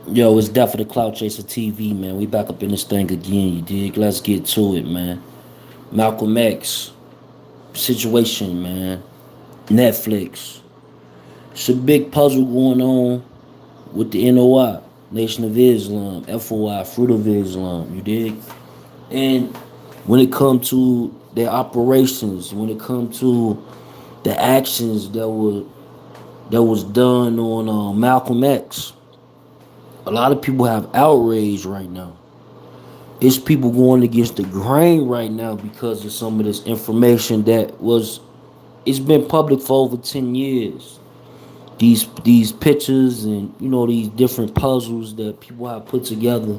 Yo, it's definitely the Cloud Chaser TV, man. We back up in this thing again, you dig? Let's get to it, man. Malcolm X situation, man. Netflix. It's a big puzzle going on with the NOI, Nation of Islam, FOI, Fruit of Islam, you dig? And when it comes to their operations, when it comes to the actions that was done on Malcolm X, a lot of people have outrage right now. It's people going against the grain right now because of some of this information that was it's been public for over 10 years. These pictures and these different puzzles that people have put together.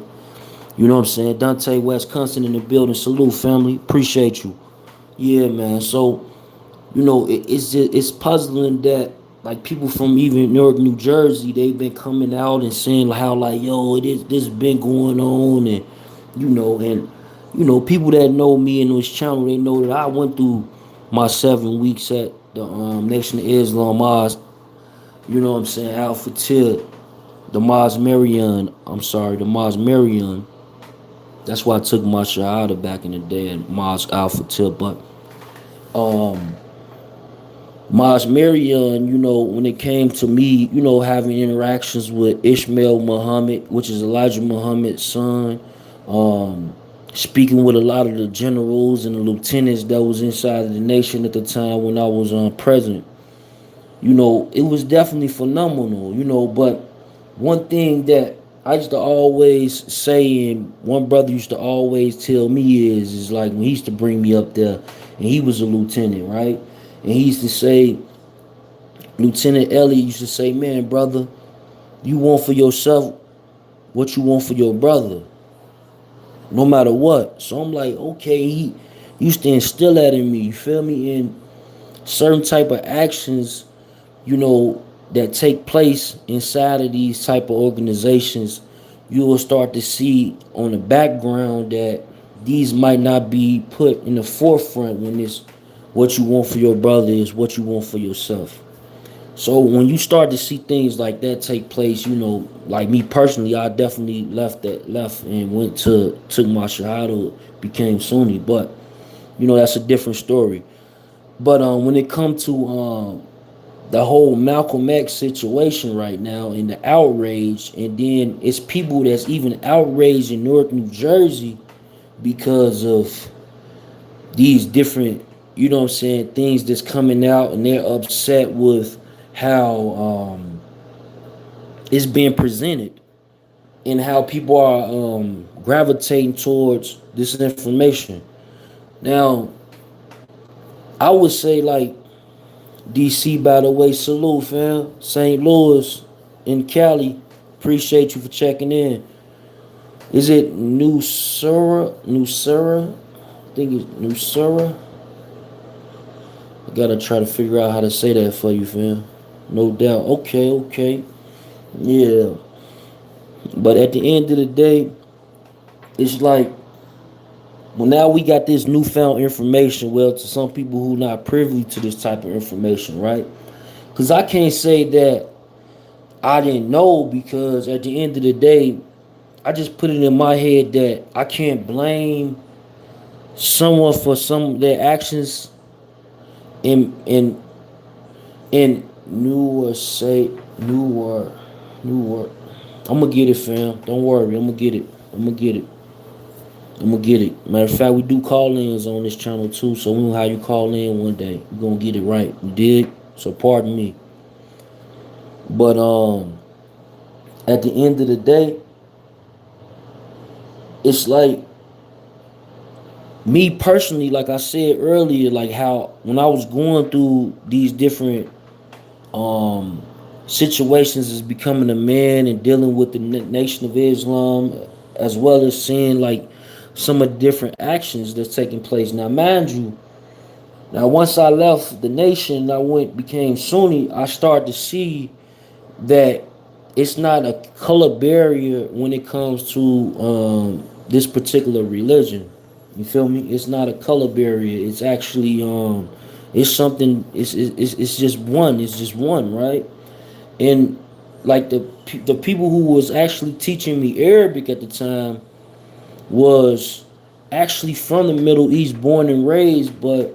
You know what I'm saying? Dante West Constant in the building. Salute, family. Appreciate you. Yeah, man. So it's puzzling that like people from even Newark, New Jersey, they've been coming out and saying how like yo, this been going on, and people that know me in this channel, they know that I went through my 7 weeks at the Nation of Islam Mosque. You know what I'm saying? Alpha Tip, the Mosque Marion. I'm sorry, the Mosque Marion. That's why I took my Shahada back in the day at Mosque Alpha Tip, but um. Maz Marion, when it came to me, having interactions with Ishmael Muhammad, which is Elijah Muhammad's son, um, speaking with a lot of the generals and the lieutenants that was inside of the nation at the time when I was president, it was definitely phenomenal, but one thing that I used to always say, and one brother used to always tell me is like when he used to bring me up there, and he was a lieutenant, right? And he used to say, Lieutenant Elliot used to say, man, brother, you want for yourself what you want for your brother, no matter what. So I'm like, okay, he used to instill that in me, you feel me? And certain type of actions, that take place inside of these type of organizations, you will start to see on the background that these might not be put in the forefront when it's what you want for your brother is what you want for yourself. So when you start to see things like that take place, like me personally, I definitely left and went to took my shahada, became Sunni, but that's a different story. But when it comes to the whole Malcolm X situation right now and the outrage, and then it's people that's even outraged in Newark, New Jersey because of these different, things that's coming out, and they're upset with how it's being presented and how people are gravitating towards this information. Now, I would say like DC, by the way, salute, fam. St. Louis in Cali, appreciate you for checking in. Is it New Sura? New Sura? I think it's New Sura. I gotta try to figure out how to say that for you, fam. No doubt. Okay, okay. Yeah. But at the end of the day, it's like, well, now we got this newfound information. Well, to some people who not privy to this type of information, right? Because I can't say that I didn't know, because at the end of the day, I just put it in my head that I can't blame someone for some of their actions in Newark, say Newark, Newark. I'm gonna get it, fam. Don't worry, I'm gonna get it. I'm gonna get it. I'm gonna get it. Matter of fact, we do call-ins on this channel too, so we know how you call in one day. We're gonna get it right. You dig? So pardon me. But at the end of the day, it's like me personally, like I said earlier, like how when I was going through these different um situations as becoming a man and dealing with the Nation of Islam, as well as seeing like some of the different actions that's taking place. Now, mind you, now once I left the nation, I went became Sunni. I started to see that it's not a color barrier when it comes to this particular religion. You feel me? It's not a color barrier. It's actually it's something. It's just one. It's just one, right? And like the people who was actually teaching me Arabic at the time was actually from the Middle East, born and raised, but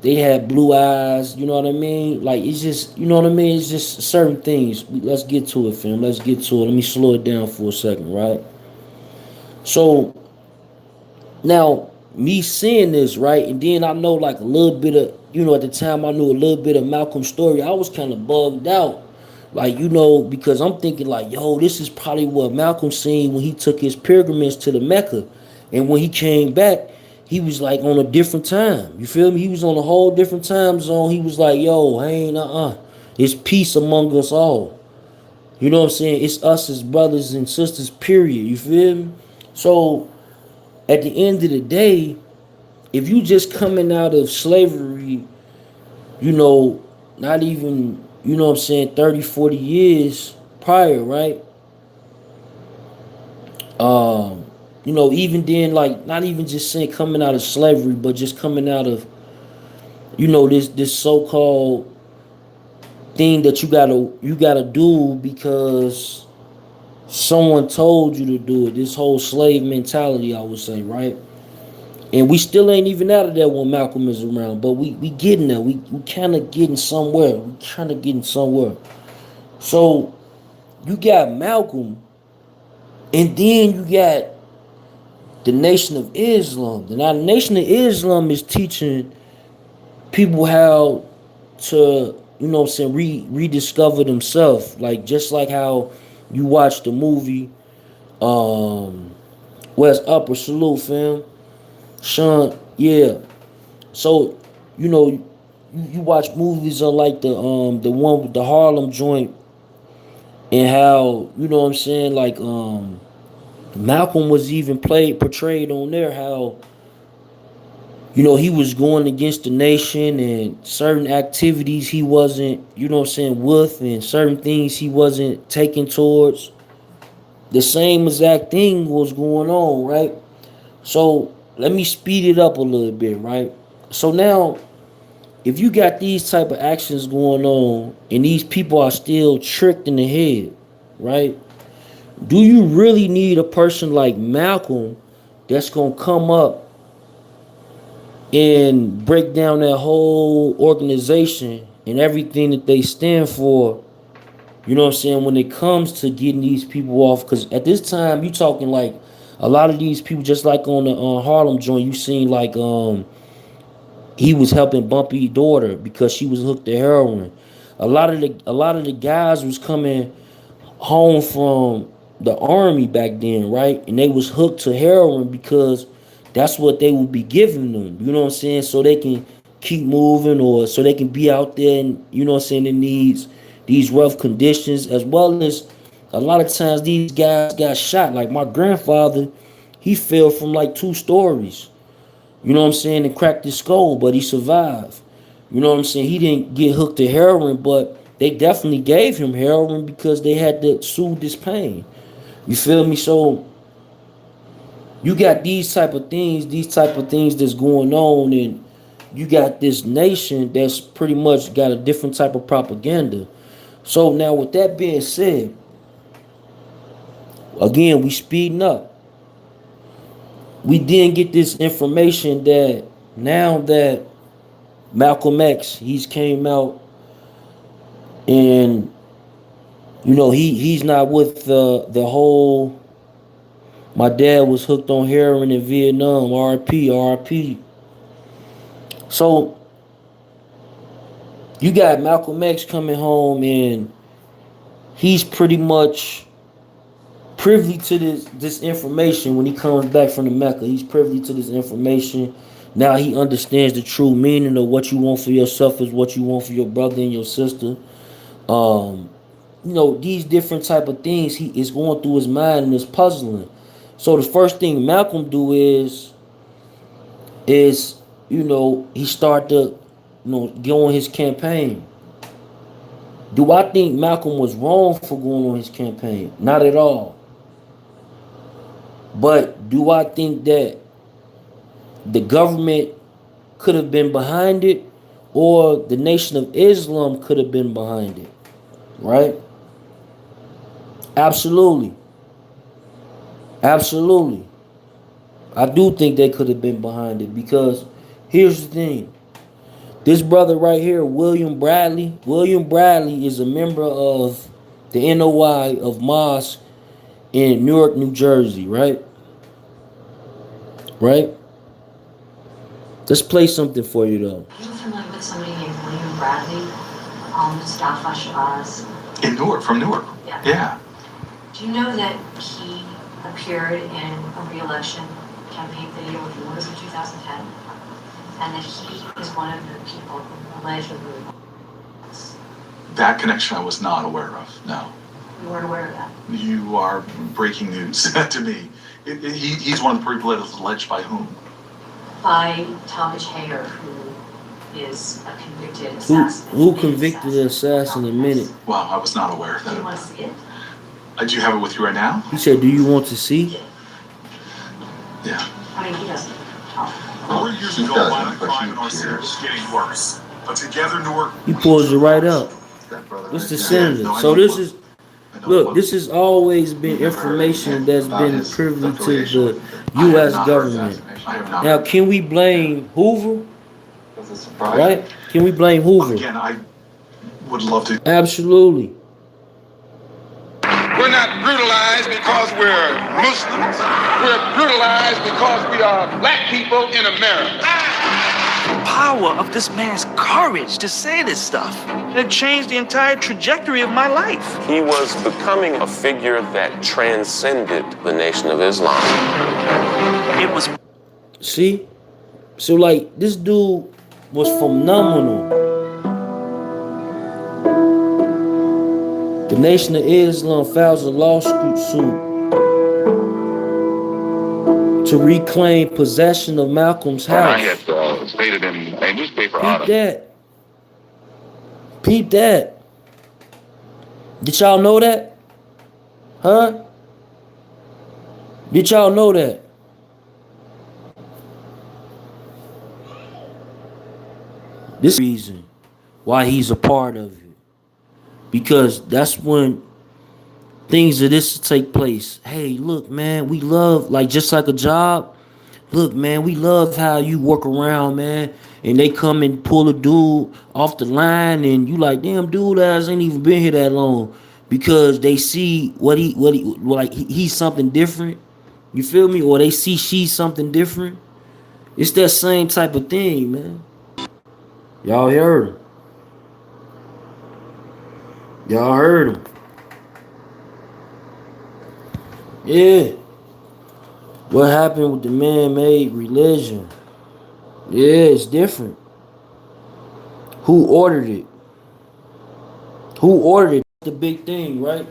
they had blue eyes. You know what I mean? Like it's just, you know what I mean? It's just certain things. Let's get to it, fam. Let's get to it. Let me slow it down for a second, right? So now me seeing this, right, and then I know like a little bit of, at the time I knew a little bit of Malcolm's story. I was kind of bugged out, like because I'm thinking like, yo, this is probably what Malcolm seen when he took his pilgrimage to the Mecca, and when he came back, he was like on a different time. You feel me? He was on a whole different time zone. He was like, yo, ain't it's peace among us all. You know what I'm saying? It's us as brothers and sisters. Period. You feel me? So at the end of the day, if you just coming out of slavery, you know, not even, 30, 40 years prior, right? Um, even then, like, not even just saying coming out of slavery, but just coming out of, this so-called thing that you gotta do because someone told you to do it. This whole slave mentality, I would say, right? And we still ain't even out of that when Malcolm is around, but we getting there. We kind of getting somewhere. We kind of getting somewhere. So you got Malcolm, and then you got the Nation of Islam. Now the Nation of Islam is teaching people how to, what I'm saying, rediscover themselves. Like just like how you watch the movie, West Upper Salute, fam. Sean, yeah. So, you watch movies on like the one with the Harlem joint, and how, what I'm saying, like Malcolm was even portrayed on there, how he was going against the nation, and certain activities he wasn't, what I'm saying, with, and certain things he wasn't taking towards. The same exact thing was going on, right? So let me speed it up a little bit, right? So now, if you got these type of actions going on and these people are still tricked in the head, right? Do you really need a person like Malcolm that's gonna come up and break down that whole organization and everything that they stand for? You know what I'm saying? When it comes to getting these people off, because at this time you talking like a lot of these people, just like on the Harlem joint, you seen like he was helping Bumpy daughter because she was hooked to heroin. A lot of the guys was coming home from the army back then, right? And they was hooked to heroin because that's what they would be giving them. You know what I'm saying? So they can keep moving, or so they can be out there, and what I'm saying, in these rough conditions, as well as a lot of times these guys got shot. Like my grandfather, he fell from like 2 stories. You know what I'm saying? And cracked his skull, but he survived. You know what I'm saying? He didn't get hooked to heroin, but they definitely gave him heroin because they had to soothe this pain. You feel me? So you got these type of things that's going on, and you got this nation that's pretty much got a different type of propaganda. So now, with that being said, again, we speeding up. We didn't get this information that now that Malcolm X, he's came out, and he's not with the whole. My dad was hooked on heroin in Vietnam. RP, RP. So you got Malcolm X coming home, and he's pretty much privy to this information when he comes back from the Mecca. He's privy to this information. Now he understands the true meaning of what you want for yourself is what you want for your brother and your sister. Um, these different type of things he is going through his mind, and it's puzzling. So the first thing Malcolm do is he start to go on his campaign. Do I think Malcolm was wrong for going on his campaign? Not at all. But do I think that the government could have been behind it, or the Nation of Islam could have been behind it? right? Absolutely. Absolutely. I do think they could have been behind it because here's the thing. This brother right here, William Bradley is a member of the NOI of mosque in Newark, New Jersey, right? Right? Let's play something for you though. Are you familiar with somebody named William Bradley, Mustafa Shabazz? In Newark, from Newark. Yeah. Yeah. Do you know that he appeared in a re-election campaign video with yours in 2010? And that he is one of the people who allegedly. That connection I was not aware of, no. You weren't aware of that? You are breaking news to me. He's one of the people that is alleged by whom? By Talmadge Hayer, who is a convicted assassin. Who convicted the assassin in a minute? Wow, I was not aware of that. Do you want to see it? Do you have it with you right now? He said, do you want to see? Yeah. I mean, he doesn't talk. 4 years ago, violent crime in our city was getting worse. But together, Newark. He pulls it right up. This is the senator. So this is, look, this has always been information that's been privy to the U.S. government. Now, can we blame Hoover? Right? Can we blame Hoover? Again, I would love to. Absolutely. We're not brutalized because we're Muslims. We're brutalized because we are black people in America. The power of this man's courage to say this stuff. It changed the entire trajectory of my life. He was becoming a figure that transcended the Nation of Islam. It was. See? So, like, this dude was phenomenal. The Nation of Islam files a lawsuit to reclaim possession of Malcolm's house. I had stated in a newspaper Peep that. Peep that. Did y'all know that? Huh? Did y'all know that? This is the reason why he's a part of it. Because that's when things of this take place. Hey, look, man, we love, like, just like a job. Look, man, we love how you work around, man. And they come and pull a dude off the line, and you like, damn, dude, ain't even been here that long. Because they see he's something different. You feel me? Or they see she's something different. It's that same type of thing, man. Y'all heard him. Y'all heard him. Yeah. What happened with the man-made religion? Yeah, it's different. Who ordered it? Who ordered it? That's the big thing, right?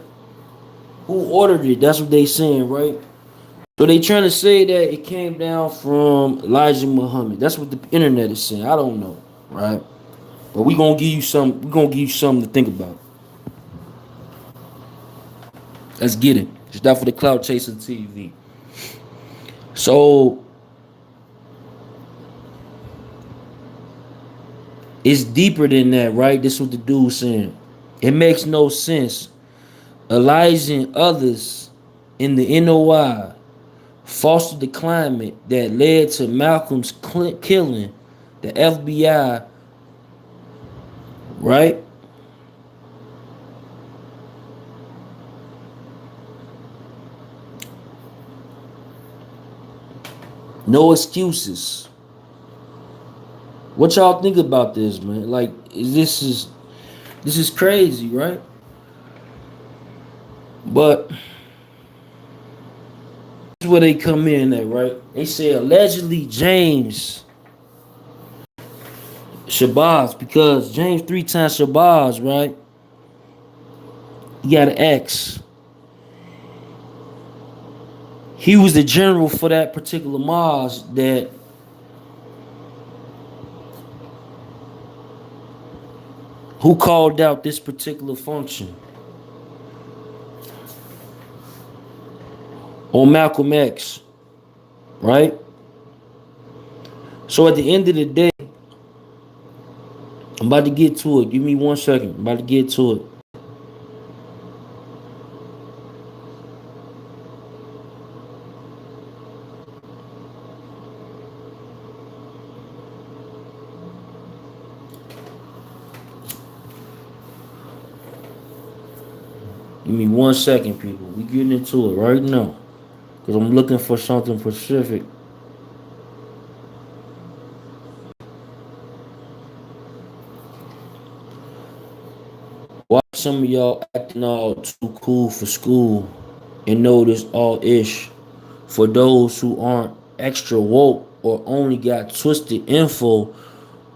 Who ordered it? That's what they saying, right? So they trying to say that it came down from Elijah Muhammad. That's what the internet is saying. I don't know, right? But we gonna give you some. We gonna give you something to think about. Let's get it. It's not for the cloud chasing TV. So it's deeper than that, right? This is what the dude's saying. It makes no sense. Elijah and others in the NOI fostered the climate that led to Malcolm's killing. The FBI, right? No excuses. What y'all think about this, man? Like, this is crazy, right? But this is where they come in at, right? They say allegedly James Shabazz, because James 3 times Shabazz, right? He got an X. He was the general for that particular mosque that who called out this particular function on Malcolm X, right? So at the end of the day, I'm about to get to it. Give me 1 second. I'm about to get to it. Give me 1 second, people. We getting into it right now. Because I'm looking for something specific. Why some of y'all acting all too cool for school and know this all ish? For those who aren't extra woke or only got twisted info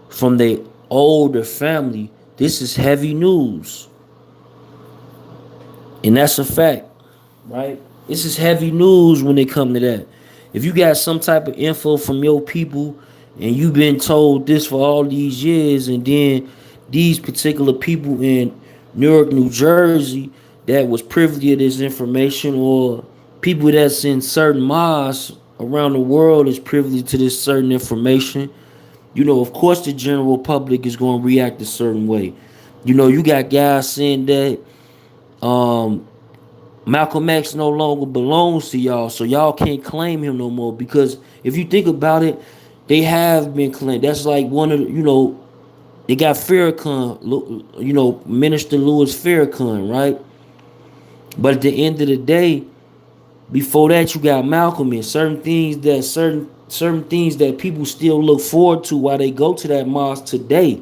from their older family, this is heavy news. And that's a fact, right? This is heavy news when it come to that. If you got some type of info from your people and you've been told this for all these years, and then these particular people in Newark, New Jersey that was privy to this information, or people that's in certain mosques around the world is privy to this certain information, of course the general public is going to react a certain way. You got guys saying that um Malcolm X no longer belongs to y'all, so y'all can't claim him no more. Because if you think about it, they have been claimed. That's like one of the, they got Farrakhan, Minister Louis Farrakhan, right? But at the end of the day, before that, you got Malcolm, and certain things that people still look forward to while they go to that mosque today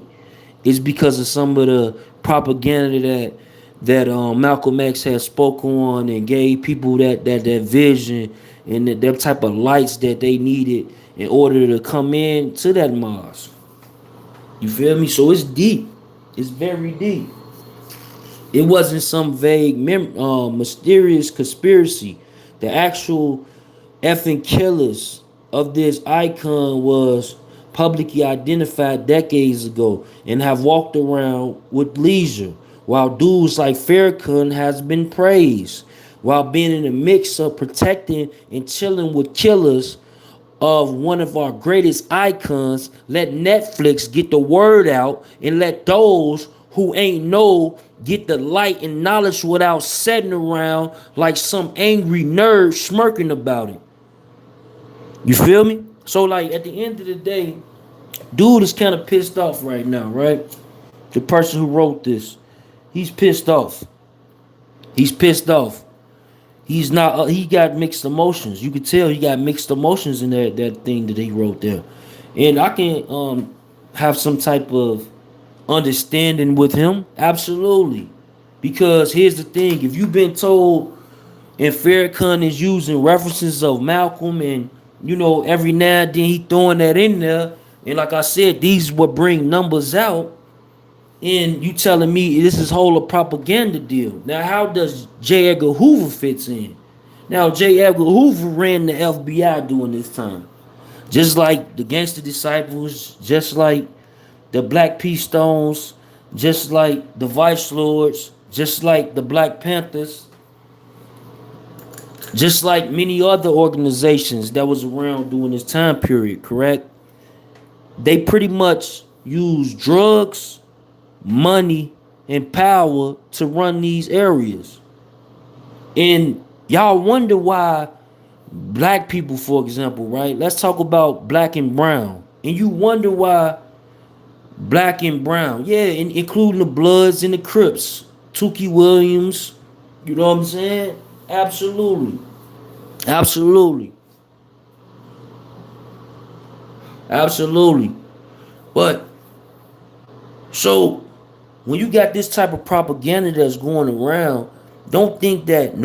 is because of some of the propaganda that Malcolm X had spoken on and gave people that vision and that type of lights that they needed in order to come in to that mosque. You feel me? So it's deep. It's very deep. It wasn't some vague, mysterious conspiracy. The actual effing killers of this icon was publicly identified decades ago and have walked around with leisure, while dudes like Farrakhan has been praised, while being in the mix of protecting and chilling with killers of one of our greatest icons. Let Netflix get the word out and let those who ain't know get the light and knowledge without sitting around like some angry nerd smirking about it. You feel me? So like at the end of the day, dude is kind of pissed off right now, right? The person who wrote this, he's pissed off. He's pissed off. He's not. He got mixed emotions. You could tell he got mixed emotions in that thing that he wrote there, and I can have some type of understanding with him. Absolutely, because here's the thing: if you've been told, and Farrakhan is using references of Malcolm, and every now and then he throwing that in there, and like I said, these will bring numbers out. And you telling me this is whole a propaganda deal. Now, how does J. Edgar Hoover fits in? Now, J. Edgar Hoover ran the FBI during this time. Just like the Gangster Disciples, just like the Black Peace Stones, just like the Vice Lords, just like the Black Panthers, just like many other organizations that was around during this time period, correct? They pretty much use drugs, money, and power to run these areas. And y'all wonder why black people, for example, right? Let's talk about black and brown. And you wonder why black and brown, yeah, including the Bloods and the Crips, Tookie Williams, you know what I'm saying? Absolutely. Absolutely. Absolutely. But so when you got this type of propaganda that's going around, don't think that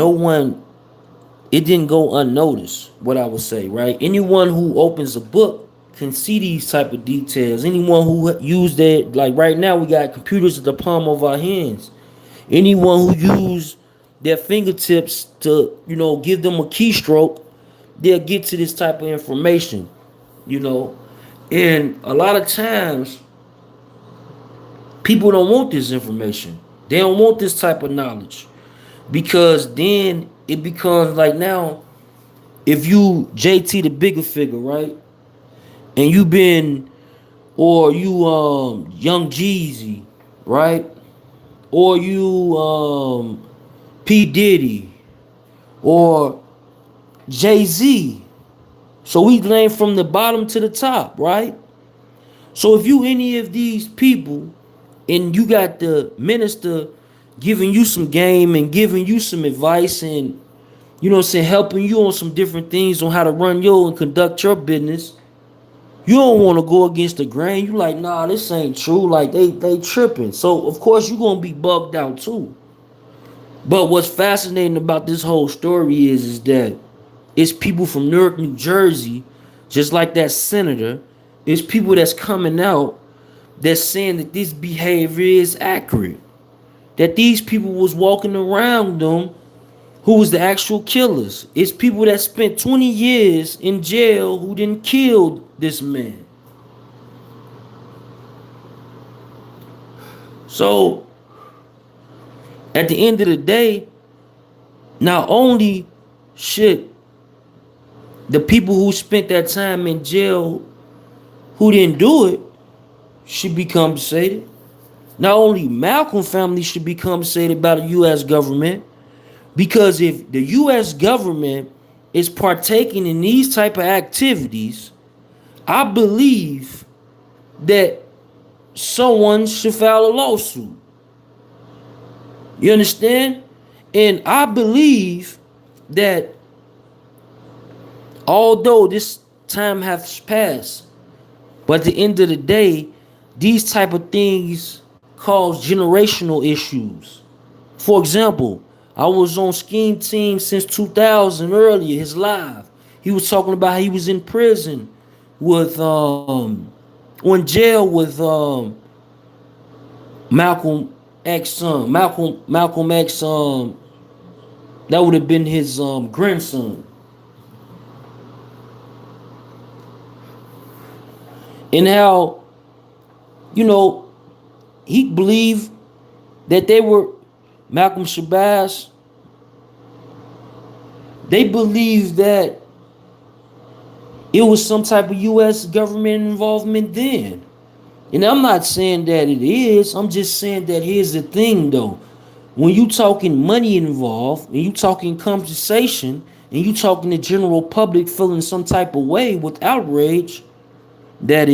it didn't go unnoticed, what I would say, right? Anyone who opens a book can see these type of details. Anyone who used that, like right now, we got computers at the palm of our hands. Anyone who use their fingertips to, give them a keystroke, they'll get to this type of information, And a lot of times, people don't want this information. They don't want this type of knowledge. Because then it becomes like now, if you JT the bigger figure, right? And you been, or you Young Jeezy, right? Or you P. Diddy, or Jay-Z. So we name from the bottom to the top, right? So if you any of these people and you got the minister giving you some game and giving you some advice and, you know what I'm saying, helping you on some different things on how to run your and conduct your business. You don't want to go against the grain. You like, nah, this ain't true. Like they tripping. So of course you gonna be bugged out too. But what's fascinating about this whole story is that it's people from Newark, New Jersey, just like that senator. It's people that's coming out that's saying that this behavior is accurate. That these people was walking around them who was the actual killers. It's people that spent 20 years in jail who didn't kill this man. So at the end of the day, not only should the people who spent that time in jail who didn't do it should be compensated. Not only Malcolm family should be compensated by the U.S. government, because if the U.S. government is partaking in these type of activities, I believe that someone should file a lawsuit. You understand? And I believe that although this time has passed, but at the end of the day, these type of things cause generational issues. For example, I was on Scheme Team since 2000 earlier, his live. He was talking about how he was in prison with in jail with Malcolm X son. Malcolm X that would have been his grandson. And how, you know, he believed that they were Malcolm Shabazz. They believed that it was some type of U.S. government involvement then. And I'm not saying that it is. I'm just saying that here's the thing, though. When you talking money involved, and you talking compensation, and you talking the general public feeling some type of way with outrage, that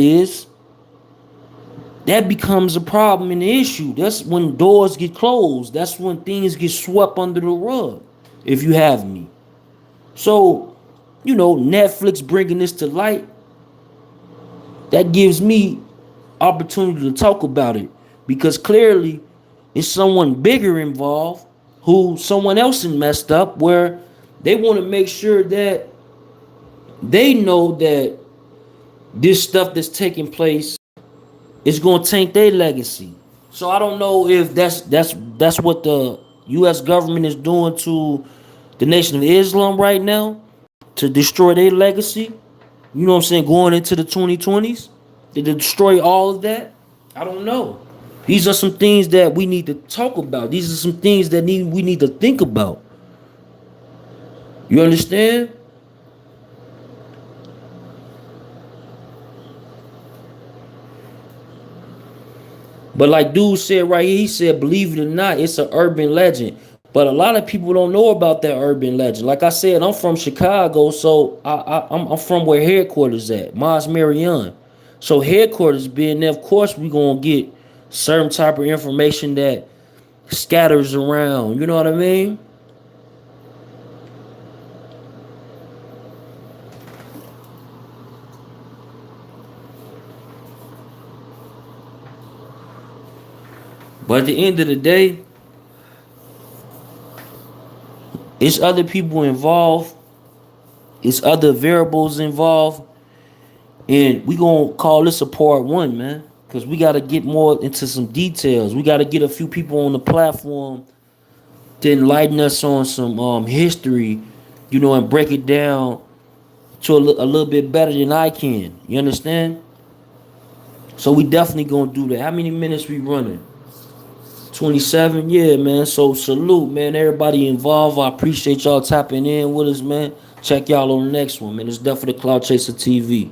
becomes a problem and an issue. That's when doors get closed. That's when things get swept under the rug, if you have me. So, you know, Netflix bringing this to light, that gives me opportunity to talk about it, because clearly it's someone bigger involved who someone else has messed up, where they want to make sure that they know that this stuff that's taking place is going to taint their legacy. So I don't know if that's what the U.S. government is doing to the Nation of Islam right now to destroy their legacy. You know what I'm saying? Going into the 2020s to destroy all of that. I don't know. These are some things that we need to talk about. These are some things that we need to think about. You understand? But like dude said right here, he said, believe it or not, it's an urban legend. But a lot of people don't know about that urban legend. Like I said, I'm from Chicago, so I'm from where headquarters at, Mars Marion. So headquarters being there, of course we gonna get certain type of information that scatters around. You know what I mean? But at the end of the day, it's other people involved. It's other variables involved. And we gonna call this a part one, man. Because we gotta get more into some details. We gotta get a few people on the platform to enlighten us on some history, you know, and break it down to a little bit better than I can. You understand? So we definitely gonna do that. How many minutes we running? 27, yeah, man. So salute, man. Everybody involved. I appreciate y'all tapping in with us, man. Check y'all on the next one, man. It's definitely Cloud Chaser TV.